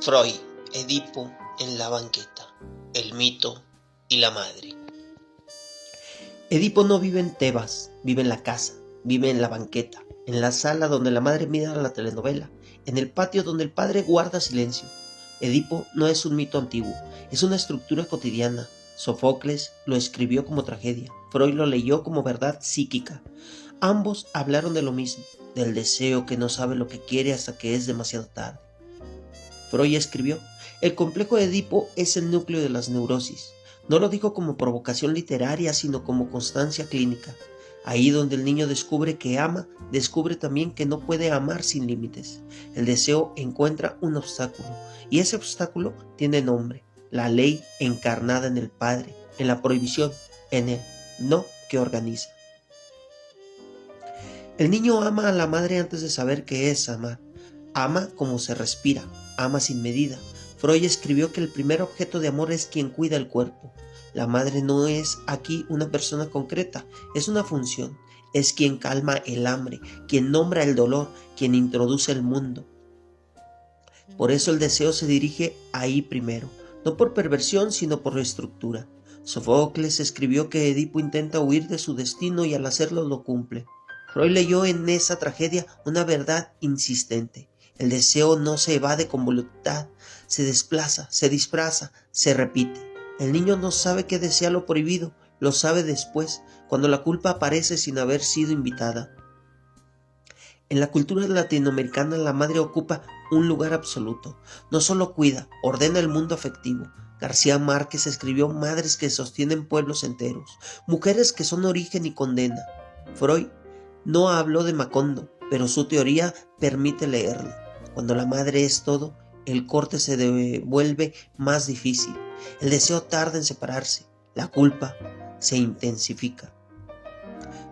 Freud, Edipo en la banqueta, el mito y la madre. Edipo no vive en Tebas, vive en la casa, vive en la banqueta, en la sala donde la madre mira la telenovela, en el patio donde el padre guarda silencio. Edipo no es un mito antiguo, es una estructura cotidiana. Sófocles lo escribió como tragedia, Freud lo leyó como verdad psíquica. Ambos hablaron de lo mismo, del deseo que no sabe lo que quiere hasta que es demasiado tarde. Freud escribió: el complejo de Edipo es el núcleo de las neurosis. No lo dijo como provocación literaria, sino como constancia clínica. Ahí donde el niño descubre que ama, descubre también que no puede amar sin límites. El deseo encuentra un obstáculo, y ese obstáculo tiene nombre: la ley encarnada en el padre, en la prohibición, en el no que organiza. El niño ama a la madre antes de saber qué es amar. Ama como se respira, ama sin medida. Freud escribió que el primer objeto de amor es quien cuida el cuerpo. La madre no es aquí una persona concreta, es una función. Es quien calma el hambre, quien nombra el dolor, quien introduce el mundo. Por eso el deseo se dirige ahí primero, no por perversión, sino por estructura. Sófocles escribió que Edipo intenta huir de su destino y al hacerlo lo cumple. Freud leyó en esa tragedia una verdad insistente. El deseo no se evade con voluntad, se desplaza, se disfraza, se repite. El niño no sabe que desea lo prohibido, lo sabe después, cuando la culpa aparece sin haber sido invitada. En la cultura latinoamericana la madre ocupa un lugar absoluto. No solo cuida, ordena el mundo afectivo. García Márquez escribió madres que sostienen pueblos enteros, mujeres que son origen y condena. Freud no habló de Macondo, pero su teoría permite leerlo. Cuando la madre es todo, el corte se vuelve más difícil. El deseo tarda en separarse. La culpa se intensifica.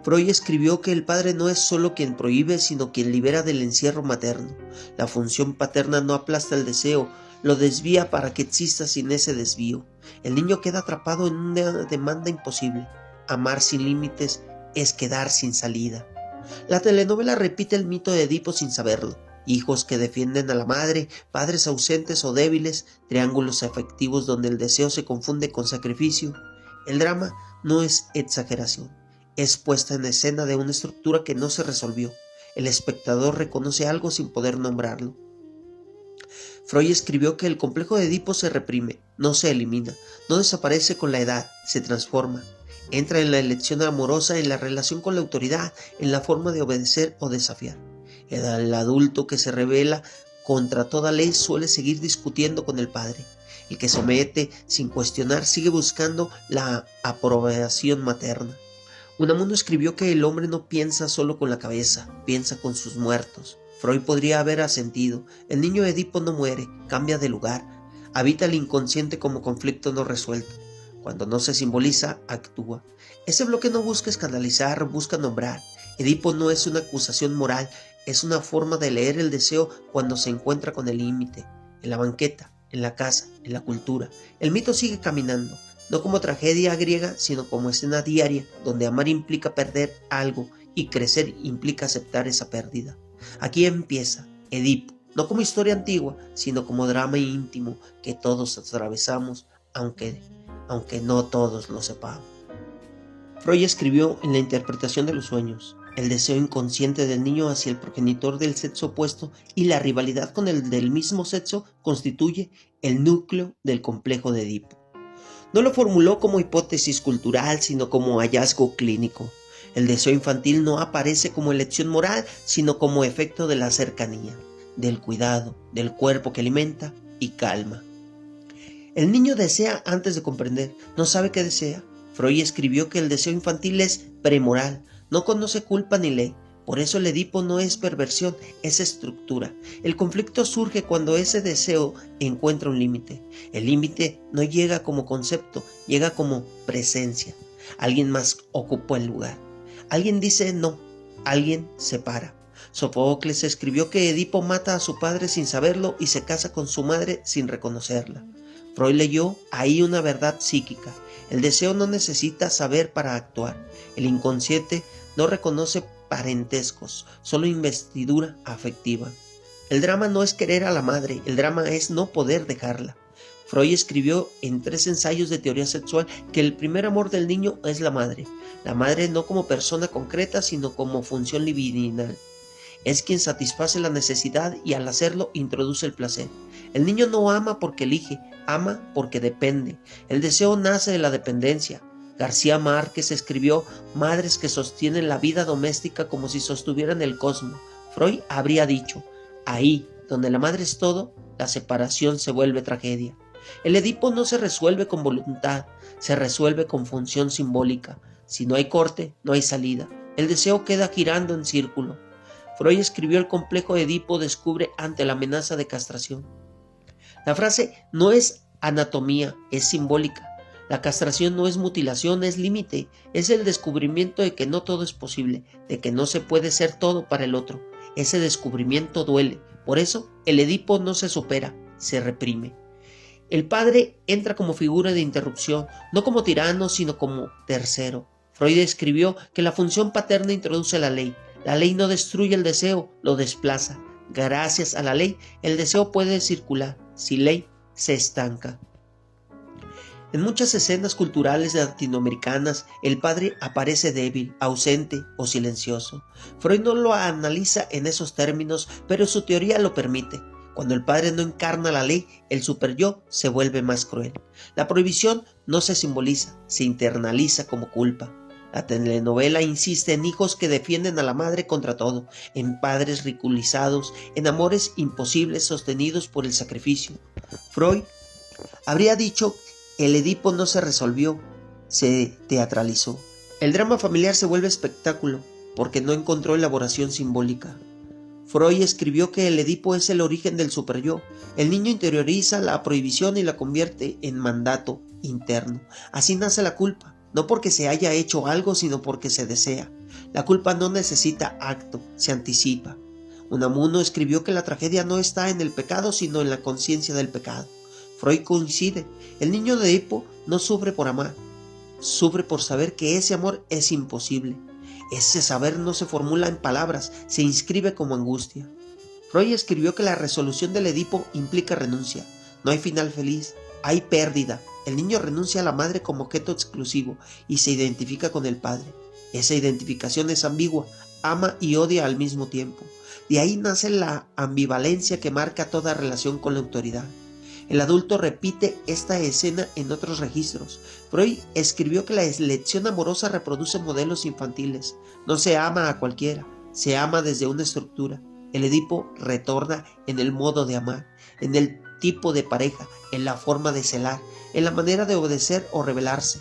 Freud escribió que el padre no es solo quien prohíbe, sino quien libera del encierro materno. La función paterna no aplasta el deseo, lo desvía para que exista sin ese desvío. El niño queda atrapado en una demanda imposible. Amar sin límites es quedar sin salida. La telenovela repite el mito de Edipo sin saberlo. Hijos que defienden a la madre, padres ausentes o débiles, triángulos afectivos donde el deseo se confunde con sacrificio. El drama no es exageración, es puesta en escena de una estructura que no se resolvió. El espectador reconoce algo sin poder nombrarlo. Freud escribió que el complejo de Edipo se reprime, no se elimina, no desaparece con la edad, se transforma. Entra en la elección amorosa, en la relación con la autoridad, en la forma de obedecer o desafiar. El adulto que se rebela contra toda ley suele seguir discutiendo con el padre. El que somete sin cuestionar sigue buscando la aprobación materna. Unamuno escribió que el hombre no piensa solo con la cabeza, piensa con sus muertos. Freud podría haber asentido. El niño Edipo no muere, cambia de lugar, habita el inconsciente como conflicto no resuelto. Cuando no se simboliza, actúa. Ese bloque no busca escandalizar, busca nombrar. Edipo no es una acusación moral, es una forma de leer el deseo cuando se encuentra con el límite. En la banqueta, en la casa, en la cultura, el mito sigue caminando, no como tragedia griega, sino como escena diaria, donde amar implica perder algo y crecer implica aceptar esa pérdida. Aquí empieza Edipo, no como historia antigua, sino como drama íntimo que todos atravesamos, aunque no todos lo sepamos. Freud escribió en la interpretación de los sueños: el deseo inconsciente del niño hacia el progenitor del sexo opuesto y la rivalidad con el del mismo sexo constituye el núcleo del complejo de Edipo. No lo formuló como hipótesis cultural, sino como hallazgo clínico. El deseo infantil no aparece como elección moral, sino como efecto de la cercanía, del cuidado, del cuerpo que alimenta y calma. El niño desea antes de comprender, no sabe qué desea. Freud escribió que el deseo infantil es premoral, no conoce culpa ni ley. Por eso el Edipo no es perversión, es estructura. El conflicto surge cuando ese deseo encuentra un límite. El límite no llega como concepto, llega como presencia. Alguien más ocupó el lugar. Alguien dice no, alguien se para. Sófocles escribió que Edipo mata a su padre sin saberlo y se casa con su madre sin reconocerla. Freud leyó ahí una verdad psíquica. El deseo no necesita saber para actuar. El inconsciente no reconoce parentescos, solo investidura afectiva. El drama no es querer a la madre, el drama es no poder dejarla. Freud escribió en 3 ensayos de teoría sexual que el primer amor del niño es la madre no como persona concreta, sino como función libidinal. Es quien satisface la necesidad y al hacerlo introduce el placer. El niño no ama porque elige, ama porque depende. El deseo nace de la dependencia. García Márquez escribió madres que sostienen la vida doméstica como si sostuvieran el cosmos. Freud habría dicho, ahí, donde la madre es todo, la separación se vuelve tragedia. El Edipo no se resuelve con voluntad, se resuelve con función simbólica. Si no hay corte, no hay salida. El deseo queda girando en círculo. Freud escribió el complejo de Edipo descubre ante la amenaza de castración. La frase no es anatomía, es simbólica. La castración no es mutilación, es límite. Es el descubrimiento de que no todo es posible, de que no se puede ser todo para el otro. Ese descubrimiento duele. Por eso, el Edipo no se supera, se reprime. El padre entra como figura de interrupción, no como tirano, sino como tercero. Freud escribió que la función paterna introduce la ley. La ley no destruye el deseo, lo desplaza. Gracias a la ley, el deseo puede circular. Sin ley, se estanca. En muchas escenas culturales latinoamericanas, el padre aparece débil, ausente o silencioso. Freud no lo analiza en esos términos, pero su teoría lo permite. Cuando el padre no encarna la ley, el superyo se vuelve más cruel. La prohibición no se simboliza, se internaliza como culpa. La telenovela insiste en hijos que defienden a la madre contra todo, en padres ridiculizados, en amores imposibles sostenidos por el sacrificio. Freud habría dicho, el Edipo no se resolvió, se teatralizó. El drama familiar se vuelve espectáculo, porque no encontró elaboración simbólica. Freud escribió que el Edipo es el origen del superyo. El niño interioriza la prohibición y la convierte en mandato interno. Así nace la culpa, no porque se haya hecho algo, sino porque se desea. La culpa no necesita acto, se anticipa. Unamuno escribió que la tragedia no está en el pecado, sino en la conciencia del pecado. Freud coincide. El niño de Edipo no sufre por amar, sufre por saber que ese amor es imposible. Ese saber no se formula en palabras, se inscribe como angustia. Freud escribió que la resolución del Edipo implica renuncia. No hay final feliz, hay pérdida. El niño renuncia a la madre como objeto exclusivo y se identifica con el padre. Esa identificación es ambigua, ama y odia al mismo tiempo. De ahí nace la ambivalencia que marca toda relación con la autoridad. El adulto repite esta escena en otros registros. Freud escribió que la elección amorosa reproduce modelos infantiles. No se ama a cualquiera, se ama desde una estructura. El Edipo retorna en el modo de amar, en el tipo de pareja, en la forma de celar, en la manera de obedecer o rebelarse.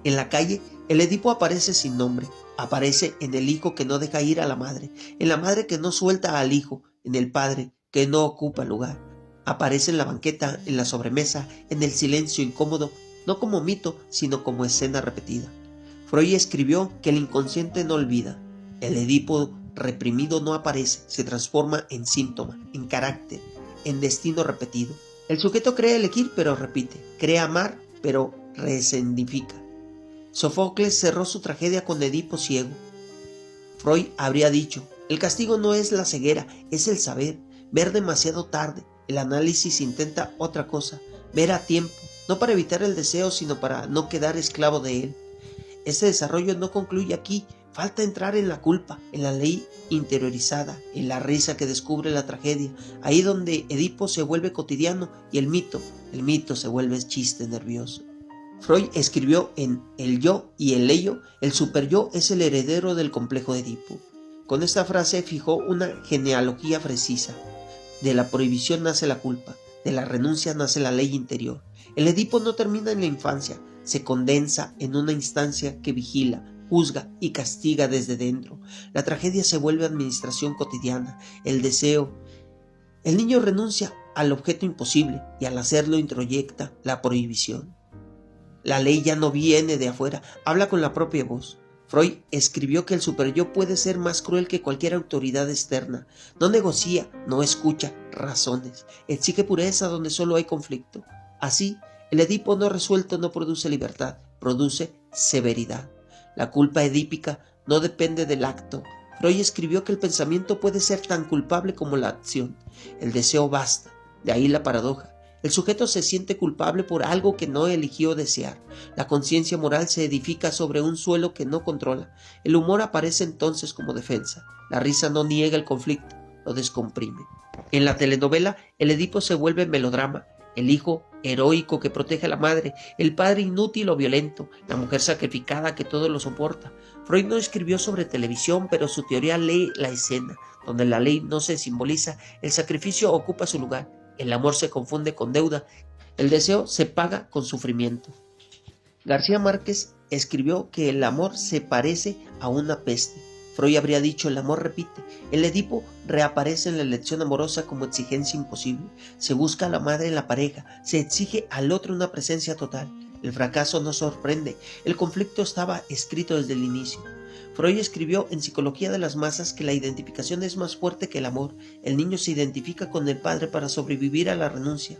En la calle, el Edipo aparece sin nombre. Aparece en el hijo que no deja ir a la madre, en la madre que no suelta al hijo, en el padre que no ocupa lugar. Aparece en la banqueta, en la sobremesa, en el silencio incómodo, no como mito, sino como escena repetida. Freud escribió que el inconsciente no olvida. El Edipo reprimido no aparece, se transforma en síntoma, en carácter, en destino repetido. El sujeto cree elegir, pero repite. Cree amar, pero resentifica. Sofocles cerró su tragedia con Edipo ciego. Freud habría dicho, el castigo no es la ceguera, es el saber, ver demasiado tarde. El análisis intenta otra cosa, ver a tiempo, no para evitar el deseo, sino para no quedar esclavo de él. Este desarrollo no concluye aquí, falta entrar en la culpa, en la ley interiorizada, en la risa que descubre la tragedia, ahí donde Edipo se vuelve cotidiano y el mito se vuelve chiste nervioso. Freud escribió en El yo y el ello, el superyo es el heredero del complejo de Edipo. Con esta frase fijó una genealogía precisa. De la prohibición nace la culpa, de la renuncia nace la ley interior. El Edipo no termina en la infancia, se condensa en una instancia que vigila, juzga y castiga desde dentro. La tragedia se vuelve administración cotidiana, el deseo. El niño renuncia al objeto imposible y al hacerlo introyecta la prohibición. La ley ya no viene de afuera, habla con la propia voz. Freud escribió que el superyo puede ser más cruel que cualquier autoridad externa. No negocia, no escucha razones, exige pureza donde solo hay conflicto. Así, el Edipo no resuelto no produce libertad, produce severidad. La culpa edípica no depende del acto. Freud escribió que el pensamiento puede ser tan culpable como la acción. El deseo basta. De ahí la paradoja. El sujeto se siente culpable por algo que no eligió desear. La conciencia moral se edifica sobre un suelo que no controla. El humor aparece entonces como defensa. La risa no niega el conflicto, lo descomprime. En la telenovela, el Edipo se vuelve melodrama. El hijo heroico que protege a la madre, el padre inútil o violento, la mujer sacrificada que todo lo soporta. Freud no escribió sobre televisión, pero su teoría lee la escena. Donde la ley no se simboliza, el sacrificio ocupa su lugar. El amor se confunde con deuda, el deseo se paga con sufrimiento. García Márquez escribió que el amor se parece a una peste. Freud habría dicho: el amor repite. El Edipo reaparece en la elección amorosa como exigencia imposible. Se busca a la madre en la pareja, se exige al otro una presencia total. El fracaso no sorprende, el conflicto estaba escrito desde el inicio. Freud escribió en Psicología de las Masas que la identificación es más fuerte que el amor. El niño se identifica con el padre para sobrevivir a la renuncia.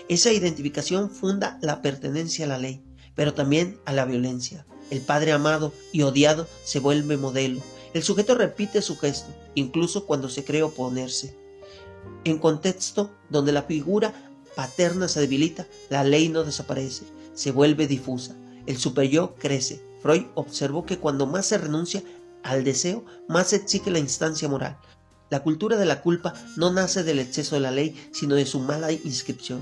Esa identificación funda la pertenencia a la ley, pero también a la violencia. El padre amado y odiado se vuelve modelo. El sujeto repite su gesto, incluso cuando se cree oponerse. En contexto donde la figura paterna se debilita, la ley no desaparece, se vuelve difusa. El superyo crece. Freud observó que cuando más se renuncia al deseo, más se exige la instancia moral. La cultura de la culpa no nace del exceso de la ley, sino de su mala inscripción.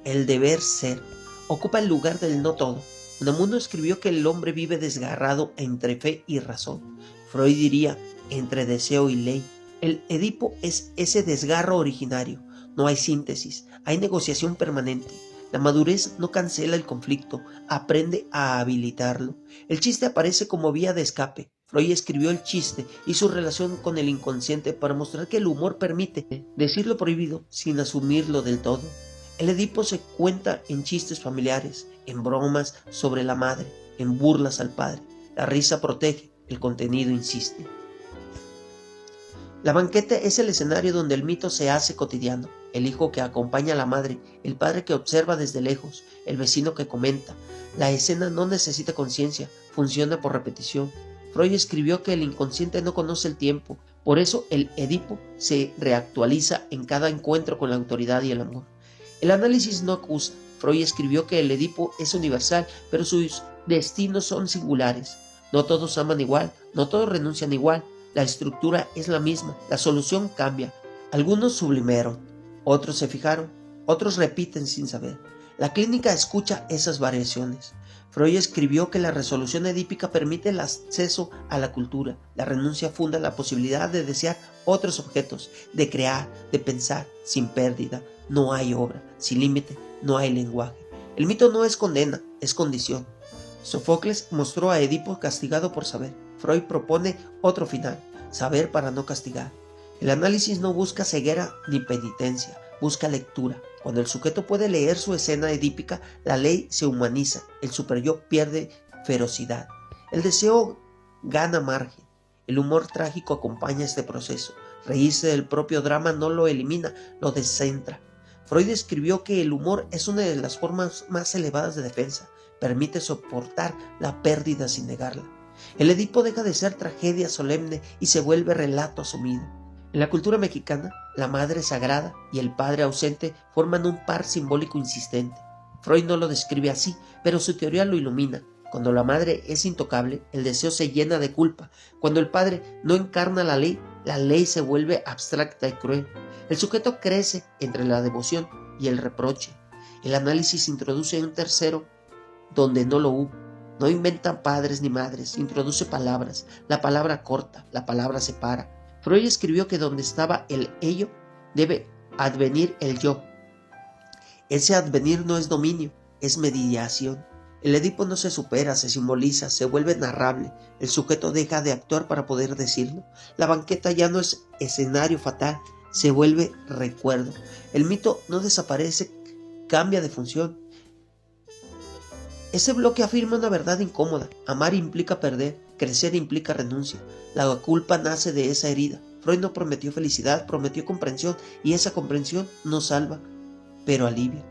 El deber ser ocupa el lugar del no todo. Unamuno escribió que el hombre vive desgarrado entre fe y razón. Freud diría: entre deseo y ley. El Edipo es ese desgarro originario. No hay síntesis, hay negociación permanente. La madurez no cancela el conflicto, aprende a habilitarlo. El chiste aparece como vía de escape. Freud escribió el chiste y su relación con el inconsciente para mostrar que el humor permite decir lo prohibido sin asumirlo del todo. El Edipo se cuenta en chistes familiares, en bromas sobre la madre, en burlas al padre. La risa protege, el contenido insiste. La banqueta es el escenario donde el mito se hace cotidiano. El hijo que acompaña a la madre, el padre que observa desde lejos, el vecino que comenta. La escena no necesita conciencia, funciona por repetición. Freud escribió que el inconsciente no conoce el tiempo, por eso el Edipo se reactualiza en cada encuentro con la autoridad y el amor. El análisis no acusa. Freud escribió que el Edipo es universal, pero sus destinos son singulares. No todos aman igual, no todos renuncian igual. La estructura es la misma, la solución cambia. Algunos sublimaron, otros se fijaron, otros repiten sin saber. La clínica escucha esas variaciones. Freud escribió que la resolución edípica permite el acceso a la cultura. La renuncia funda la posibilidad de desear otros objetos, de crear, de pensar, sin pérdida. No hay obra, sin límite, no hay lenguaje. El mito no es condena, es condición. Sófocles mostró a Edipo castigado por saber. Freud propone otro final: saber para no castigar. El análisis no busca ceguera ni penitencia, busca lectura. Cuando el sujeto puede leer su escena edípica, la ley se humaniza, el superyo pierde ferocidad. El deseo gana margen. El humor trágico acompaña este proceso. Reírse del propio drama no lo elimina, lo descentra. Freud escribió que el humor es una de las formas más elevadas de defensa. Permite soportar la pérdida sin negarla. El Edipo deja de ser tragedia solemne y se vuelve relato asumido. En la cultura mexicana, la madre sagrada y el padre ausente forman un par simbólico insistente. Freud no lo describe así, pero su teoría lo ilumina. Cuando la madre es intocable, el deseo se llena de culpa. Cuando el padre no encarna la ley se vuelve abstracta y cruel. El sujeto crece entre la devoción y el reproche. El análisis introduce un tercero donde no lo hubo. No inventan padres ni madres, introduce palabras. La palabra corta, la palabra separa. Freud escribió que donde estaba el ello, debe advenir el yo. Ese advenir no es dominio, es mediación. El Edipo no se supera, se simboliza, se vuelve narrable. El sujeto deja de actuar para poder decirlo. La banqueta ya no es escenario fatal, se vuelve recuerdo. El mito no desaparece, cambia de función. Ese bloque afirma una verdad incómoda. Amar implica perder, crecer implica renuncia. La culpa nace de esa herida. Freud no prometió felicidad, prometió comprensión, y esa comprensión no salva, pero alivia.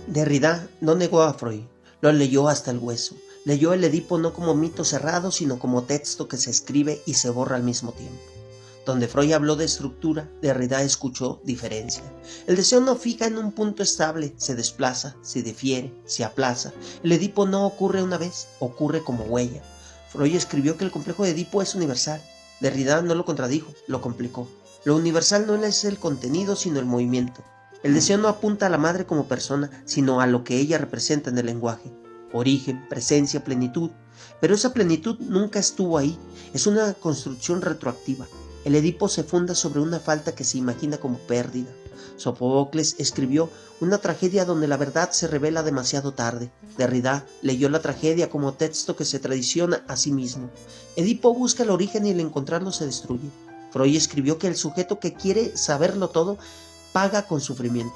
Derrida no negó a Freud, lo leyó hasta el hueso. Leyó el Edipo no como mito cerrado, sino como texto que se escribe y se borra al mismo tiempo. Donde Freud habló de estructura, Derrida escuchó diferencia. El deseo no fija en un punto estable, se desplaza, se difiere, se aplaza. El Edipo no ocurre una vez, ocurre como huella. Freud escribió que el complejo de Edipo es universal. Derrida no lo contradijo, lo complicó. Lo universal no es el contenido, sino el movimiento. El deseo no apunta a la madre como persona, sino a lo que ella representa en el lenguaje. Origen, presencia, plenitud. Pero esa plenitud nunca estuvo ahí, es una construcción retroactiva. El Edipo se funda sobre una falta que se imagina como pérdida. Sofocles escribió una tragedia donde la verdad se revela demasiado tarde. Derrida leyó la tragedia como texto que se traiciona a sí mismo. Edipo busca el origen y al encontrarlo se destruye. Freud escribió que el sujeto que quiere saberlo todo paga con sufrimiento.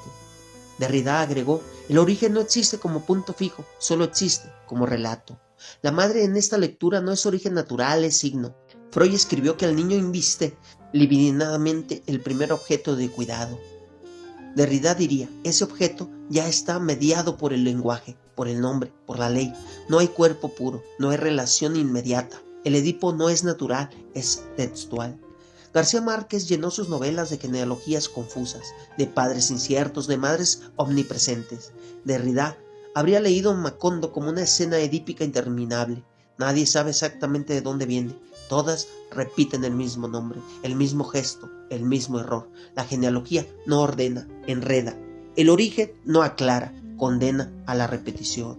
Derrida agregó, el origen no existe como punto fijo, solo existe como relato. La madre en esta lectura no es origen natural, es signo. Freud escribió que el niño inviste libidinadamente el primer objeto de cuidado. Derrida diría, ese objeto ya está mediado por el lenguaje, por el nombre, por la ley. No hay cuerpo puro, no hay relación inmediata. El Edipo no es natural, es textual. García Márquez llenó sus novelas de genealogías confusas, de padres inciertos, de madres omnipresentes. Derrida habría leído Macondo como una escena edípica interminable. Nadie sabe exactamente de dónde viene. Todas repiten el mismo nombre, el mismo gesto, el mismo error. La genealogía no ordena, enreda. El origen no aclara, condena a la repetición.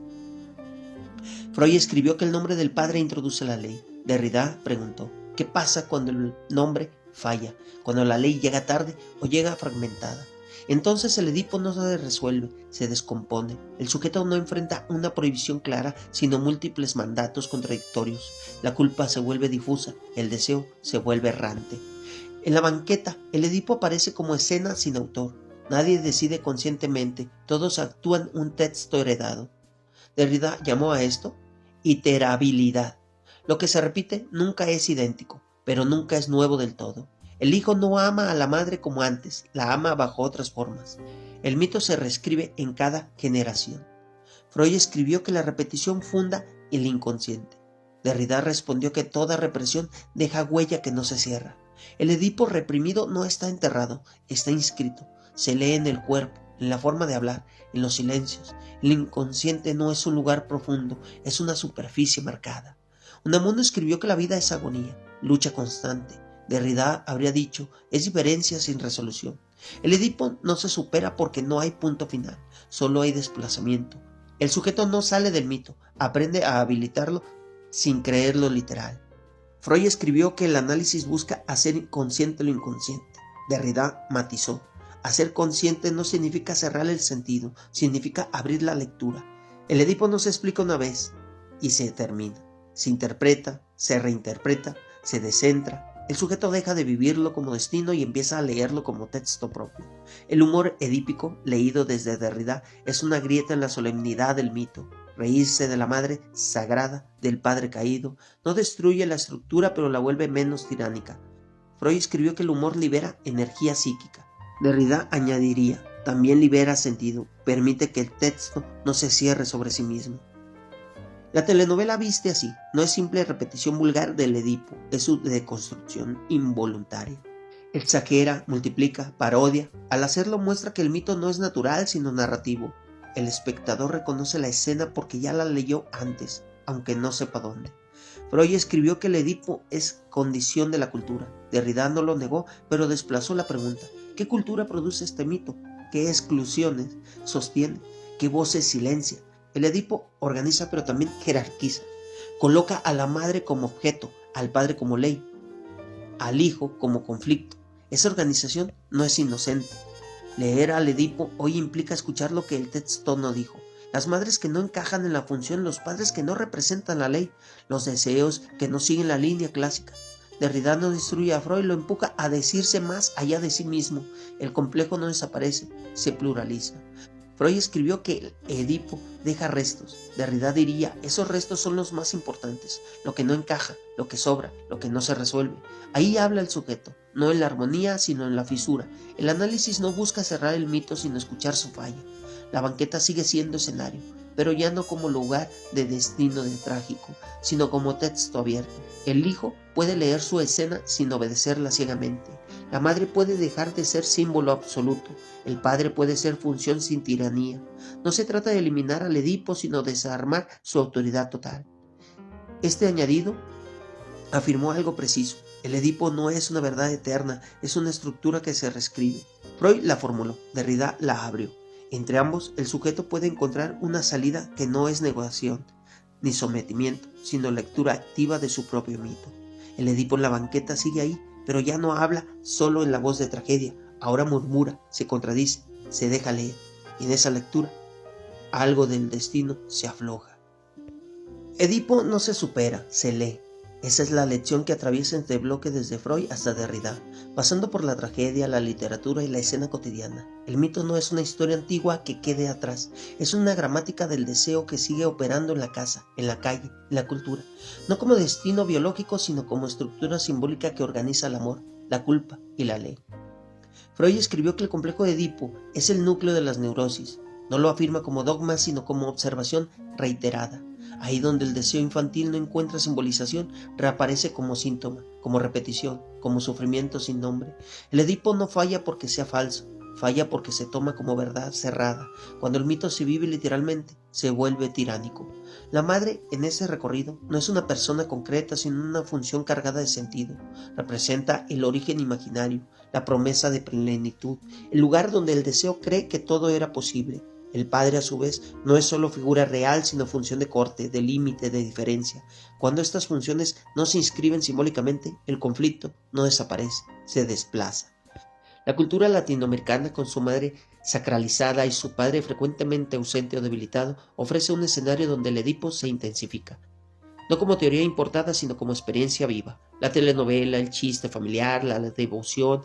Freud escribió que el nombre del padre introduce la ley. Derrida preguntó, ¿qué pasa cuando el nombre falla? Cuando la ley llega tarde o llega fragmentada. Entonces el Edipo no se resuelve, se descompone. El sujeto no enfrenta una prohibición clara, sino múltiples mandatos contradictorios. La culpa se vuelve difusa, el deseo se vuelve errante. En la banqueta, el Edipo aparece como escena sin autor. Nadie decide conscientemente, todos actúan un texto heredado. Derrida llamó a esto iterabilidad. Lo que se repite nunca es idéntico, pero nunca es nuevo del todo. El hijo no ama a la madre como antes, la ama bajo otras formas. El mito se reescribe en cada generación. Freud escribió que la repetición funda el inconsciente. Derrida respondió que toda represión deja huella que no se cierra. El Edipo reprimido no está enterrado, está inscrito. Se lee en el cuerpo, en la forma de hablar, en los silencios. El inconsciente no es un lugar profundo, es una superficie marcada. Unamuno escribió que la vida es agonía, lucha constante. Derrida habría dicho, es diferencia sin resolución. El Edipo no se supera porque no hay punto final, solo hay desplazamiento. El sujeto no sale del mito, aprende a habilitarlo sin creerlo literal. Freud escribió que el análisis busca hacer consciente lo inconsciente. Derrida matizó, hacer consciente no significa cerrar el sentido, significa abrir la lectura. El Edipo no se explica una vez y se termina. Se interpreta, se reinterpreta, se descentra. El sujeto deja de vivirlo como destino y empieza a leerlo como texto propio. El humor edípico, leído desde Derrida, es una grieta en la solemnidad del mito. Reírse de la madre sagrada, del padre caído, no destruye la estructura pero la vuelve menos tiránica. Freud escribió que el humor libera energía psíquica. Derrida añadiría, también libera sentido, permite que el texto no se cierre sobre sí mismo. La telenovela viste así, no es simple repetición vulgar del Edipo, es su deconstrucción involuntaria. Exagera, multiplica, parodia, al hacerlo muestra que el mito no es natural sino narrativo. El espectador reconoce la escena porque ya la leyó antes, aunque no sepa dónde. Freud escribió que el Edipo es condición de la cultura. Derrida no lo negó, pero desplazó la pregunta. ¿Qué cultura produce este mito? ¿Qué exclusiones sostiene? ¿Qué voces silencia? El Edipo organiza pero también jerarquiza. Coloca a la madre como objeto, al padre como ley, al hijo como conflicto. Esa organización no es inocente. Leer al Edipo hoy implica escuchar lo que el texto no dijo. Las madres que no encajan en la función, los padres que no representan la ley, los deseos que no siguen la línea clásica. Derrida no destruye a Freud, lo empuja a decirse más allá de sí mismo. El complejo no desaparece, se pluraliza. Freud escribió que el Edipo deja restos. Derrida diría, esos restos son los más importantes, lo que no encaja, lo que sobra, lo que no se resuelve. Ahí habla el sujeto, no en la armonía, sino en la fisura. El análisis no busca cerrar el mito, sino escuchar su falla. La banqueta sigue siendo escenario, pero ya no como lugar de destino de trágico, sino como texto abierto. El hijo puede leer su escena sin obedecerla ciegamente. La madre puede dejar de ser símbolo absoluto. El padre puede ser función sin tiranía. No se trata de eliminar al Edipo, sino de desarmar su autoridad total. Este añadido afirmó algo preciso. El Edipo no es una verdad eterna, es una estructura que se reescribe. Freud la formuló, Derrida la abrió. Entre ambos, el sujeto puede encontrar una salida que no es negación ni sometimiento, sino lectura activa de su propio mito. El Edipo en la banqueta sigue ahí, pero ya no habla solo en la voz de tragedia, ahora murmura, se contradice, se deja leer, y en esa lectura algo del destino se afloja. Edipo no se supera, se lee. Esa es la lección que atraviesa este bloque desde Freud hasta Derrida, pasando por la tragedia, la literatura y la escena cotidiana. El mito no es una historia antigua que quede atrás, es una gramática del deseo que sigue operando en la casa, en la calle, en la cultura, no como destino biológico, sino como estructura simbólica que organiza el amor, la culpa y la ley. Freud escribió que el complejo de Edipo es el núcleo de las neurosis. No lo afirma como dogma, sino como observación reiterada. Ahí donde el deseo infantil no encuentra simbolización, reaparece como síntoma, como repetición, como sufrimiento sin nombre. El Edipo no falla porque sea falso, falla porque se toma como verdad cerrada. Cuando el mito se vive literalmente, se vuelve tiránico. La madre, en ese recorrido, no es una persona concreta, sino una función cargada de sentido. Representa el origen imaginario, la promesa de plenitud, el lugar donde el deseo cree que todo era posible. El padre, a su vez, no es solo figura real, sino función de corte, de límite, de diferencia. Cuando estas funciones no se inscriben simbólicamente, el conflicto no desaparece, se desplaza. La cultura latinoamericana, con su madre sacralizada y su padre frecuentemente ausente o debilitado, ofrece un escenario donde el Edipo se intensifica. No como teoría importada, sino como experiencia viva. La telenovela, el chiste familiar, la devoción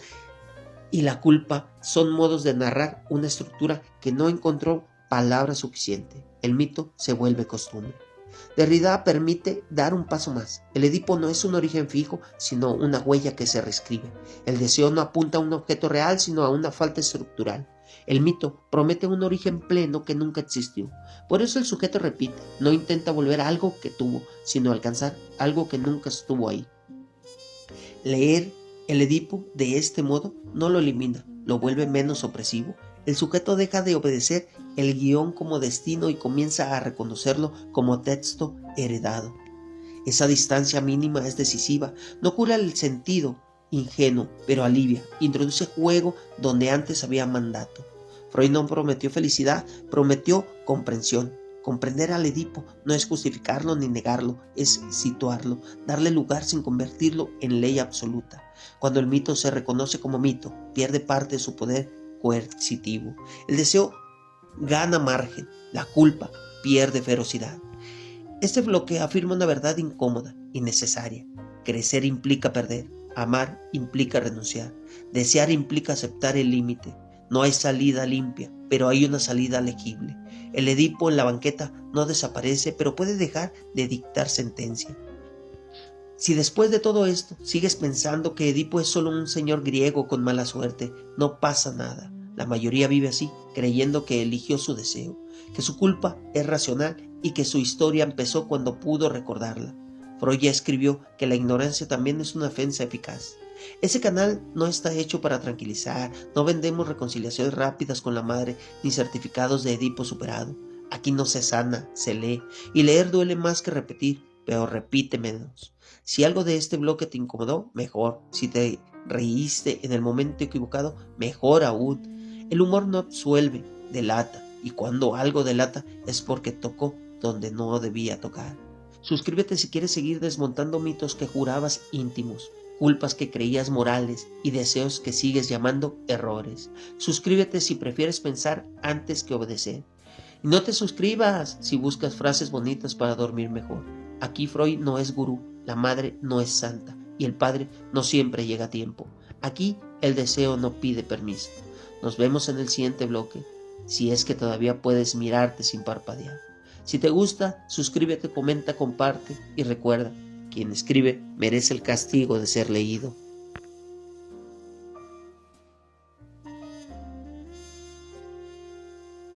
y la culpa son modos de narrar una estructura que no encontró palabra suficiente. El mito se vuelve costumbre. Derrida permite dar un paso más. El Edipo no es un origen fijo, sino una huella que se reescribe. El deseo no apunta a un objeto real, sino a una falta estructural. El mito promete un origen pleno que nunca existió. Por eso el sujeto repite, no intenta volver a algo que tuvo, sino alcanzar algo que nunca estuvo ahí. Leer el Edipo de este modo no lo elimina, lo vuelve menos opresivo. El sujeto deja de obedecer el guión como destino y comienza a reconocerlo como texto heredado. Esa distancia mínima es decisiva, no cura el sentido ingenuo, pero alivia, introduce juego donde antes había mandato. Freud no prometió felicidad, prometió comprensión. Comprender al Edipo no es justificarlo ni negarlo, es situarlo, darle lugar sin convertirlo en ley absoluta. Cuando el mito se reconoce como mito, pierde parte de su poder coercitivo. El deseo gana margen, la culpa pierde ferocidad. Este bloque afirma una verdad incómoda y necesaria. Crecer implica perder, amar implica renunciar, desear implica aceptar el límite. No hay salida limpia, pero hay una salida legible. El Edipo en la banqueta no desaparece, pero puede dejar de dictar sentencia. Si después de todo esto sigues pensando que Edipo es solo un señor griego con mala suerte, no pasa nada. La mayoría vive así, creyendo que eligió su deseo, que su culpa es racional y que su historia empezó cuando pudo recordarla. Freud ya escribió que la ignorancia también es una defensa eficaz. Ese canal no está hecho para tranquilizar, no vendemos reconciliaciones rápidas con la madre ni certificados de Edipo superado. Aquí no se sana, se lee, y leer duele más que repetir, pero repite menos. Si algo de este bloque te incomodó, mejor. Si te reíste en el momento equivocado, mejor aún. El humor no absuelve, delata, y cuando algo delata es porque tocó donde no debía tocar. Suscríbete si quieres seguir desmontando mitos que jurabas íntimos, culpas que creías morales y deseos que sigues llamando errores. Suscríbete si prefieres pensar antes que obedecer. Y no te suscribas si buscas frases bonitas para dormir mejor. Aquí Freud no es gurú, la madre no es santa y el padre no siempre llega a tiempo. Aquí el deseo no pide permiso. Nos vemos en el siguiente bloque, si es que todavía puedes mirarte sin parpadear. Si te gusta, suscríbete, comenta, comparte y recuerda, quien escribe merece el castigo de ser leído.